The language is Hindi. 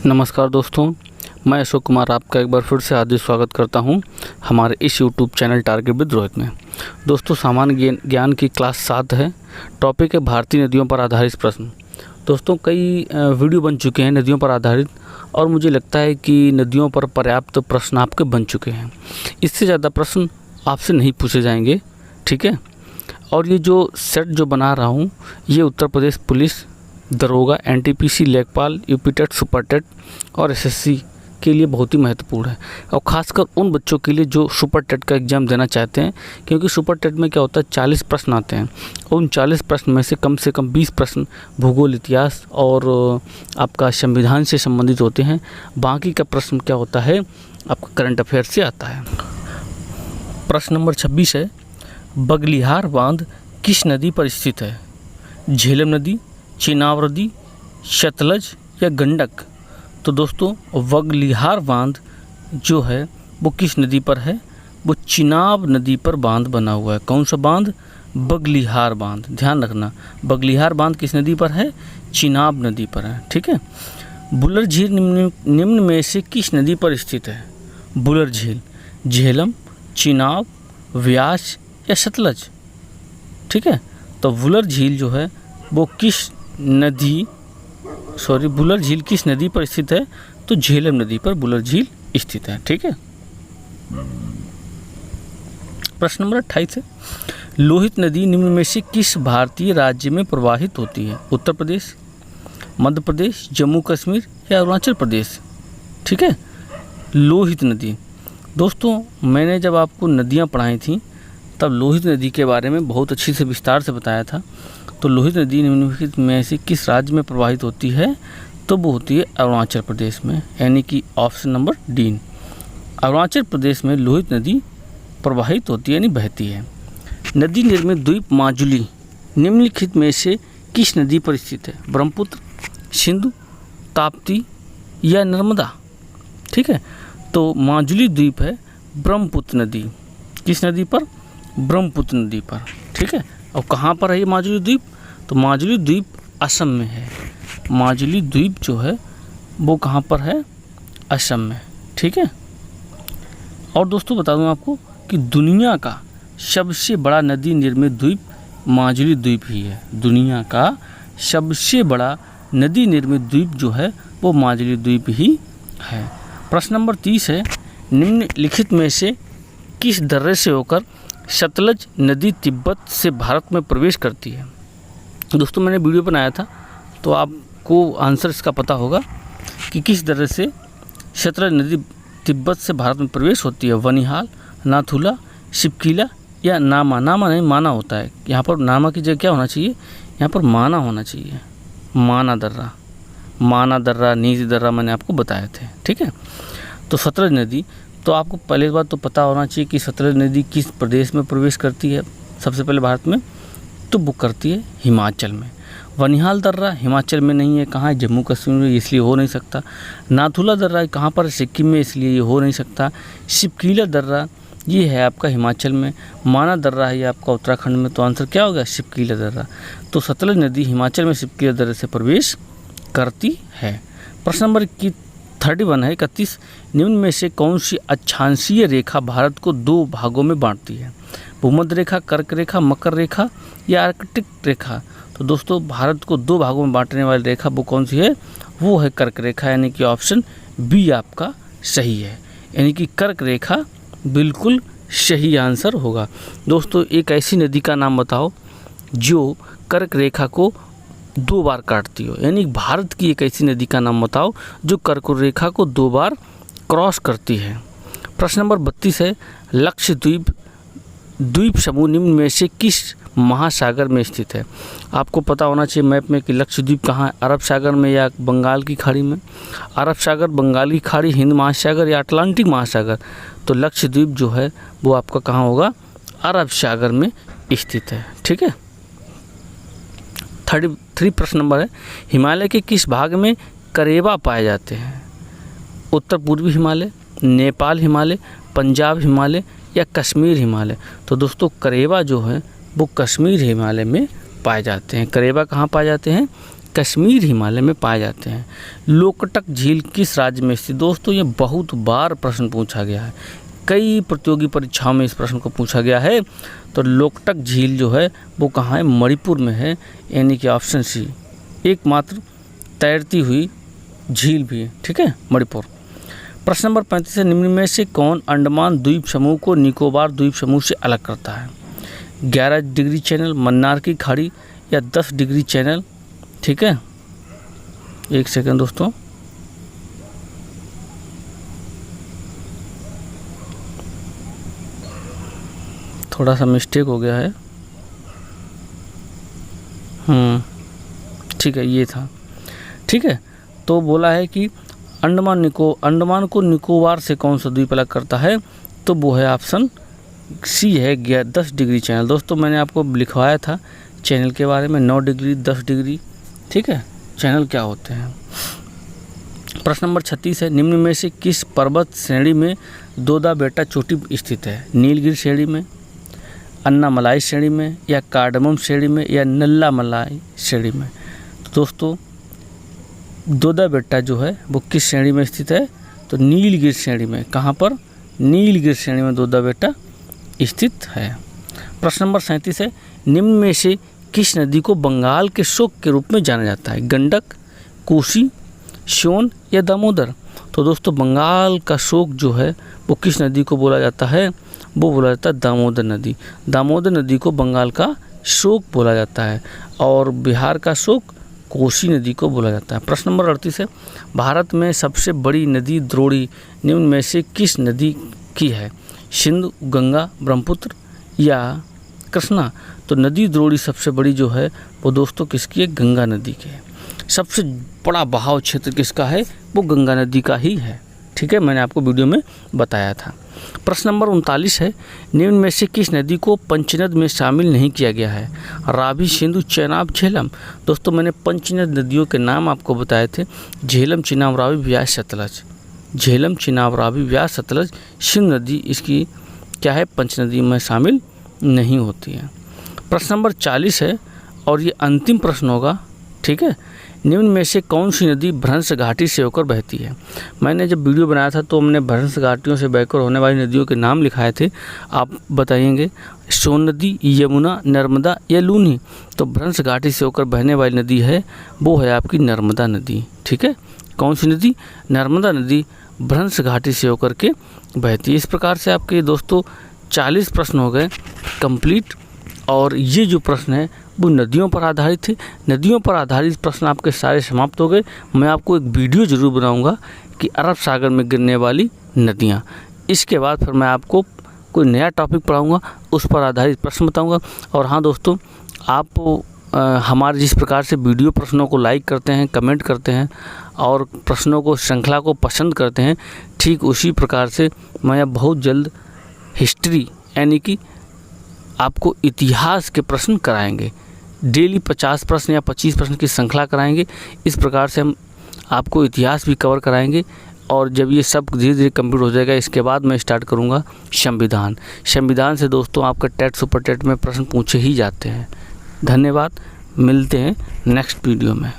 नमस्कार दोस्तों, मैं अशोक कुमार आपका एक बार फिर से हार्दिक स्वागत करता हूं हमारे इस YouTube channel target with Rohit में। दोस्तों, सामान्य ज्ञान की क्लास 7 है। टॉपिक है भारतीय नदियों पर आधारित प्रश्न। दोस्तों, कई वीडियो बन चुके हैं नदियों पर आधारित और मुझे लगता है कि नदियों पर पर्याप्त प्रश्न आपके बन चुके हैं। इससे ज़्यादा प्रश्न आपसे नहीं पूछे जाएंगे, ठीक है। और ये जो सेट जो बना रहा हूँ ये उत्तर प्रदेश पुलिस, दरोगा, एनटीपीसी, लेखपाल, यूपी टेट, सुपर टेट और एसएससी के लिए बहुत ही महत्वपूर्ण है। और ख़ासकर उन बच्चों के लिए जो सुपर टेट का एग्ज़ाम देना चाहते हैं, क्योंकि सुपर टेट में क्या होता है 40 प्रश्न आते हैं। उन 40 प्रश्न में से कम 20 प्रश्न भूगोल, इतिहास और आपका संविधान से संबंधित होते हैं। बाकी का प्रश्न क्या होता है आपका करंट अफेयर से आता है। प्रश्न नंबर 26 है, बगलिहार बांध किस नदी पर स्थित है? झेलम नदी, चिनाब नदी, सतलज या गंडक? तो दोस्तों, बगलिहार बांध जो है वो किस नदी पर है? वो चिनाब नदी पर बांध बना हुआ है। कौन सा बांध? बगलिहार बांध। ध्यान रखना, बगलिहार बांध किस नदी पर है? चिनाब नदी पर है, ठीक है। बुलर झील निम्न में से किस नदी पर स्थित है? बुलर झील, झेलम, चिनाब, व्यास या सतलज? ठीक है। तो बुलर झील जो है वो बुलर झील किस नदी पर स्थित है? तो झेलम नदी पर बुलर झील स्थित है, ठीक है। प्रश्न नंबर 28 है, लोहित नदी निम्न में से किस भारतीय राज्य में प्रवाहित होती है? उत्तर प्रदेश, मध्य प्रदेश, जम्मू कश्मीर या अरुणाचल प्रदेश? ठीक है। लोहित नदी, दोस्तों मैंने जब आपको नदियाँ पढ़ाई थी तब लोहित नदी के बारे में बहुत अच्छी से विस्तार से बताया था। तो लोहित नदी निम्नलिखित में से किस राज्य में प्रवाहित होती है? तो वो होती है अरुणाचल प्रदेश में, यानी कि option number D. Arunachal Pradesh में लोहित नदी प्रवाहित होती है, यानी बहती है। नदी निर्मित द्वीप माजुली निम्नलिखित में से किस नदी पर स्थित है? ब्रह्मपुत्र, सिंधु, ताप्ती या नर्मदा? ठीक है। तो माजुली द्वीप है ब्रह्मपुत्र नदी। किस नदी पर? ब्रह्मपुत्र नदी पर, ठीक है। और कहाँ पर है ये माजुली द्वीप? तो माजुली द्वीप असम में है। माजुली द्वीप जो है वो कहाँ पर है? असम में, ठीक है। और दोस्तों बता दूं आपको कि दुनिया का सबसे बड़ा नदी निर्मित द्वीप माजुली द्वीप ही है। दुनिया का सबसे बड़ा नदी निर्मित द्वीप जो है वो माजुली द्वीप ही है। प्रश्न नंबर 30 है, निम्नलिखित में से किस दर्रे से होकर सतलज नदी तिब्बत से भारत में प्रवेश करती है? दोस्तों मैंने वीडियो बनाया था तो आपको आंसर इसका पता होगा कि किस दर्रे से सतलज नदी तिब्बत से भारत में प्रवेश होती है। वनिहाल, नाथुला, शिपकीला या नामा? नामा नहीं, माना होता है। यहाँ पर नामा की जगह क्या होना चाहिए? यहाँ पर माना होना चाहिए। माना दर्रा, नीज दर्रा मैंने आपको बताए थे, ठीक है। तो सतलज नदी, तो आपको पहले बात तो पता होना चाहिए कि सतलज नदी किस प्रदेश में प्रवेश करती है सबसे पहले भारत में? तो वो करती है हिमाचल में। वनिहाल दर्रा हिमाचल में नहीं है, कहाँ है? जम्मू कश्मीर में, इसलिए हो नहीं सकता। नाथुला दर्रा कहाँ पर? सिक्किम में, इसलिए ये हो नहीं सकता। शिपकीला दर्रा ये है आपका हिमाचल में। माना दर्रा है ये आपका उत्तराखंड में। तो आंसर क्या होगा? शिपकीला दर्रा। तो सतलज नदी हिमाचल में शिपकीला दर्रे से प्रवेश करती है। प्रश्न नंबर 31 है, 31, निम्न में से कौन सी अक्षांशीय रेखा भारत को 2 भागों में बांटती है? भूमध्य रेखा, कर्क रेखा, मकर रेखा या आर्कटिक रेखा? तो दोस्तों भारत को 2 भागों में बांटने वाली रेखा वो कौन सी है? वो है कर्क रेखा, यानी कि ऑप्शन बी आपका सही है। यानी कि कर्क रेखा बिल्कुल सही आंसर होगा। दोस्तों, एक ऐसी नदी का नाम बताओ जो कर्क रेखा को 2 बार काटती हो। यानी भारत की एक ऐसी नदी का नाम बताओ जो कर्क रेखा को 2 बार क्रॉस करती है। प्रश्न नंबर 32 है, लक्षद्वीप द्वीप समूह निम्न में से किस महासागर में स्थित है? आपको पता होना चाहिए मैप में कि लक्षद्वीप कहाँ है, अरब सागर में या बंगाल की खाड़ी में? अरब सागर, बंगाल की खाड़ी, हिंद महासागर या अटलांटिक महासागर? तो लक्षद्वीप जो है वो आपका कहाँ होगा? अरब सागर में स्थित है, ठीक है। 33 प्रश्न नंबर है, हिमालय के किस भाग में करेबा पाए जाते हैं? उत्तर पूर्वी हिमालय, नेपाल हिमालय, पंजाब हिमालय या कश्मीर हिमालय? तो दोस्तों करेबा जो है वो कश्मीर हिमालय में पाए जाते हैं। करेबा कहाँ पाए जाते हैं? कश्मीर हिमालय में पाए जाते हैं। लोकटक झील किस राज्य में स्थित? दोस्तों ये बहुत बार प्रश्न पूछा गया है, कई प्रतियोगी परीक्षाओं में इस प्रश्न को पूछा गया है। तो लोकटक झील जो है वो कहाँ है? मणिपुर में है, यानी कि ऑप्शन सी, एकमात्र तैरती हुई झील भी है, ठीक है, मणिपुर। प्रश्न नंबर 35 है, निम्न में से कौन अंडमान द्वीप समूह को निकोबार द्वीप समूह से अलग करता है? 11 डिग्री चैनल, मन्नार की खाड़ी या 10 डिग्री चैनल? ठीक है, एक सेकंड दोस्तों, थोड़ा सा मिस्टेक हो गया है। ठीक है, ये था, ठीक है। तो बोला है कि अंडमान को निकोबार से कौन सा द्वीप अलग करता है? तो वो है ऑप्शन सी है 10 डिग्री चैनल। दोस्तों मैंने आपको लिखवाया था चैनल के बारे में, 9 डिग्री 10 डिग्री, ठीक है, चैनल क्या होते हैं। प्रश्न नंबर 36 है, निम्न में से किस पर्वत श्रेणी में दोदा बेटा चोटी स्थित है? नीलगिरी श्रेणी में, अन्नामलाई श्रेणी में, या कार्डमम श्रेणी में, या नल्लामलाई श्रेणी में? तो दोस्तों दोदा बेटा जो है वो किस श्रेणी में स्थित है? तो नीलगिरी श्रेणी में। कहाँ पर? नीलगिरी श्रेणी में दोदा बेटा स्थित है। प्रश्न नंबर 37 है, निम्न में से किस नदी को बंगाल के शोक के रूप में जाना जाता है? गंडक, कोसी, सोन या दामोदर? तो दोस्तों बंगाल का शोक जो है वो किस नदी को बोला जाता है? वो बोला जाता है दामोदर नदी। दामोदर नदी को बंगाल का शोक बोला जाता है, और बिहार का शोक कोसी नदी को बोला जाता है। प्रश्न नंबर 38 है, भारत में सबसे बड़ी नदी द्रोणी निम्न में से किस नदी की है? सिंधु, गंगा, ब्रह्मपुत्र या कृष्णा? तो नदी द्रोणी सबसे बड़ी जो है वो दोस्तों किसकी है? गंगा नदी की है। सबसे बड़ा बहाव क्षेत्र किसका है? वो गंगा नदी का ही है, ठीक है, मैंने आपको वीडियो में बताया था। प्रश्न नंबर 39 है, निम्न में से किस नदी को पंचनद में शामिल नहीं किया गया है? रावी, सिंधु, चेनाब, झेलम? दोस्तों मैंने पंचनद नदियों के नाम आपको बताए थे, झेलम, चिनाब, रावी, व्यास, सतलज। झेलम, चिनाब, रावी, व्यास, सतलज। सिंधु नदी इसकी क्या है? पंचनदी में शामिल नहीं होती है। प्रश्न नंबर 40 है, और ये अंतिम प्रश्न होगा, ठीक है, निम्न में से कौन सी नदी भ्रंश घाटी से होकर बहती है? मैंने जब वीडियो बनाया था तो हमने भ्रंश घाटियों से बहकर होने वाली नदियों के नाम लिखाए थे, आप बताइएंगे सोन नदी, यमुना, नर्मदा या लूनी? तो भ्रंश घाटी से होकर बहने वाली नदी है वो है आपकी नर्मदा नदी, ठीक है। कौन सी नदी? नर्मदा नदी भ्रंश घाटी से होकर के बहती है। इस प्रकार से आपके दोस्तों 40 प्रश्न हो गए कंप्लीट, और ये जो प्रश्न है वो नदियों पर आधारित थे। नदियों पर आधारित प्रश्न आपके सारे समाप्त हो गए। मैं आपको एक वीडियो ज़रूर बनाऊंगा कि अरब सागर में गिरने वाली नदियाँ। इसके बाद फिर मैं आपको कोई नया टॉपिक पढ़ाऊंगा, उस पर आधारित प्रश्न बताऊंगा। और हाँ दोस्तों, आप हमारे जिस प्रकार से वीडियो प्रश्नों को लाइक करते हैं, कमेंट करते हैं और प्रश्नों को श्रृंखला को पसंद करते हैं, ठीक उसी प्रकार से मैं अब बहुत जल्द हिस्ट्री यानी कि आपको इतिहास के प्रश्न कराएंगे। डेली 50 प्रश्न या 25 प्रश्न की श्रृंखला कराएंगे। इस प्रकार से हम आपको इतिहास भी कवर कराएंगे, और जब ये सब धीरे धीरे कंप्लीट हो जाएगा इसके बाद मैं स्टार्ट करूँगा संविधान। संविधान से दोस्तों आपका टेट सुपर टेट में प्रश्न पूछे ही जाते हैं। धन्यवाद, मिलते हैं नेक्स्ट वीडियो में।